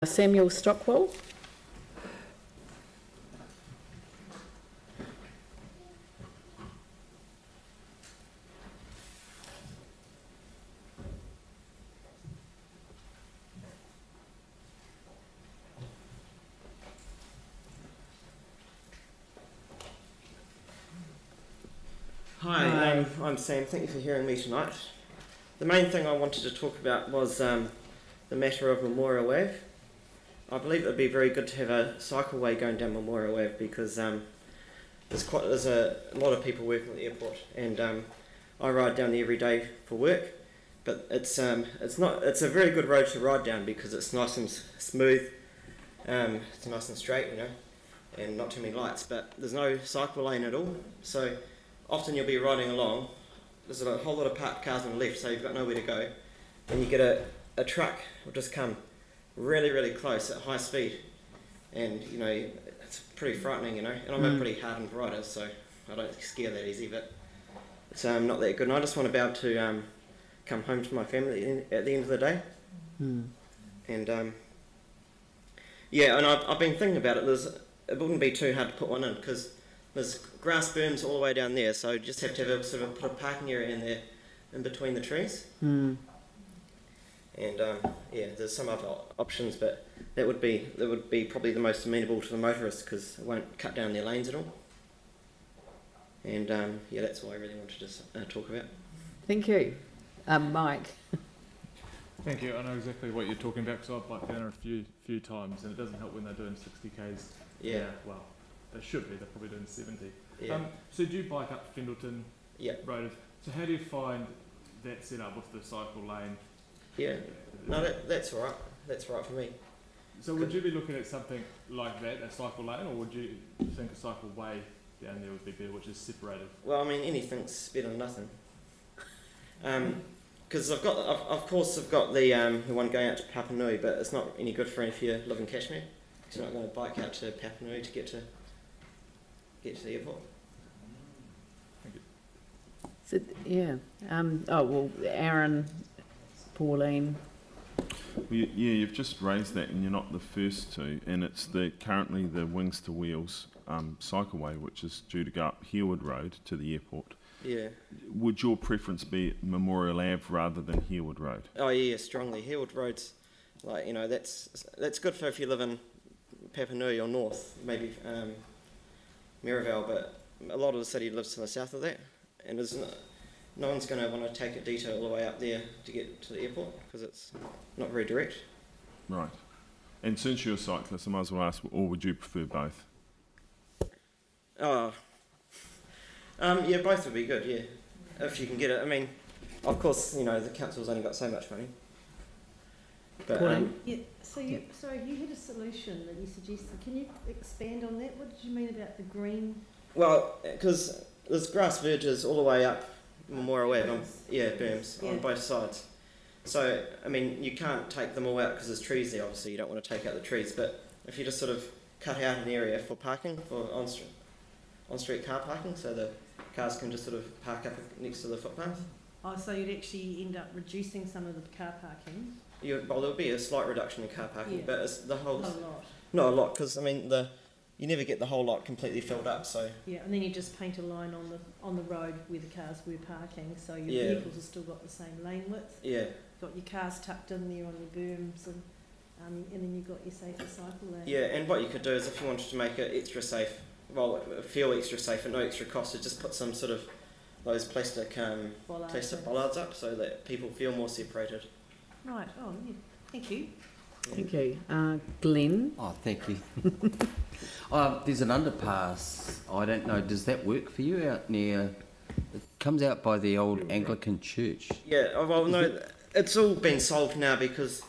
Samuel Stockwell. Hi, I'm Sam. Thank you for hearing me tonight. The main thing I wanted to talk about was the matter of Memorial Ave. I believe it would be very good to have a cycleway going down Memorial Ave because there's a lot of people working at the airport, and I ride down there every day for work. But it's a very good road to ride down because it's nice and smooth. It's nice and straight, and not too many lights. But there's no cycle lane at all, so often you'll be riding along, there's a whole lot of parked cars on the left, so you've got nowhere to go, and you get a truck will just come really, really close at high speed, and it's pretty frightening, and I'm a pretty hardened rider, so I don't scare that easy, but it's not that good, and I just want to be able to come home to my family at the end of the day, and yeah, and I've been thinking about it. It wouldn't be too hard to put one in because there's grass berms all the way down there, so you just have to have put a parking area in there, in between the trees. And yeah, there's some other options, but that would be probably the most amenable to the motorists because it won't cut down their lanes at all. And yeah, that's what I really wanted to talk about. Thank you, Mike. Thank you. I know exactly what you're talking about because I've biked down there a few times, and it doesn't help when they're doing 60 k's. Yeah. Well, they should be. They're probably doing 70. Yeah. So do you bike up Fendleton Road? So how do you find that set up with the cycle lane? Yeah. No, that's all right. That's right for me. So would you be looking at something like that, a cycle lane, or would you think a cycle way down there would be better, which is separated? Well, I mean, anything's better than nothing. Because I've got the one going out to Papanui, but it's not any good for if you live in Kashmir. Because you're not going to bike out to Papanui to get to the airport. Thank you. So, yeah. Oh well, Aaron, Pauline. Well, yeah, you've just raised that, and you're not the first to. And it's currently the Wings to Wheels cycleway, which is due to go up Herwood Road to the airport. Yeah. Would your preference be Memorial Ave rather than Herwood Road? Oh yeah, strongly. Herwood Road's that's good for if you live in Papanui or north, maybe Merivale, but a lot of the city lives to the south of that, and no one's going to want to take a detour all the way up there to get to the airport because it's not very direct. Right. And since you're a cyclist, I might as well ask, or would you prefer both? Yeah, both would be good, yeah, if you can get it. I mean, of course, the council's only got so much money. But yeah, so you had a solution that you suggested. Can you expand on that? What did you mean about the green? Well, because there's grass verges all the way up Memorial Ave, berms on both sides. So, I mean, you can't take them all out because there's trees there, obviously you don't want to take out the trees, but if you just sort of cut out an area for parking, for on-street car parking, so the cars can just sort of park up next to the footpath. Oh, so you'd actually end up reducing some of the car parking? Well, there'll be a slight reduction in car parking, but it's the whole... Not a lot. Not a lot, because, I mean, you never get the whole lot completely filled up, so... Yeah, and then you just paint a line on the road where the cars were parking, so your vehicles have still got the same lane width. Yeah. You've got your cars tucked in there on your berms, and then you've got your safer cycle lane. Yeah, and what you could do is if you wanted to make it extra safe, well, feel extra safe at no extra cost, to just put some sort of those plastic bollards up so that people feel more separated. Right. Oh, yeah. Thank you. Thank you. Glenn? Oh, thank you. There's an underpass. I don't know, does that work for you out near... It comes out by the old Anglican church. Yeah, well, no, it's all been solved now because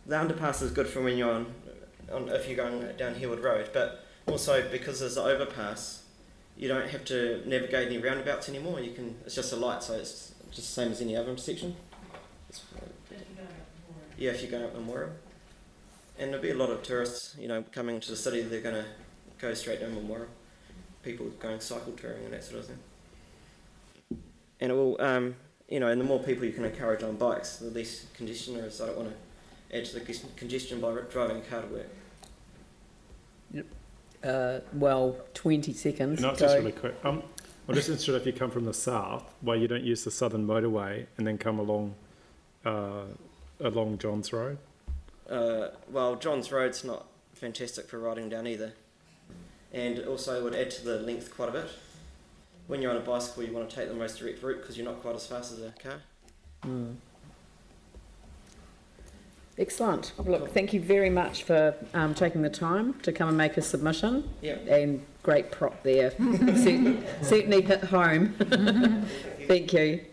the underpass is good for when you're if you're going down Herwood Road, but also because there's the overpass, you don't have to navigate any roundabouts anymore. It's just a light, so it's just the same as any other intersection. Yeah, if you're going up Memorial. And there'll be a lot of tourists, coming into the city, they're going to go straight down Memorial. People going cycle touring and that sort of thing. And it will, and the more people you can encourage on bikes, the less congestion there is. I don't want to add to the congestion by driving a car to work. Well, 20 seconds. No, it's Go. just really quick. I'm just interested if you come from the south, why you don't use the southern motorway and then come along Johns Road. Well, Johns Road's not fantastic for riding down either, and also would add to the length quite a bit. When you're on a bicycle, you want to take the most direct route because you're not quite as fast as a car. Excellent. Look, thank you very much for taking the time to come and make a submission. Yep. And great prop there. Certainly hit home. Thank you.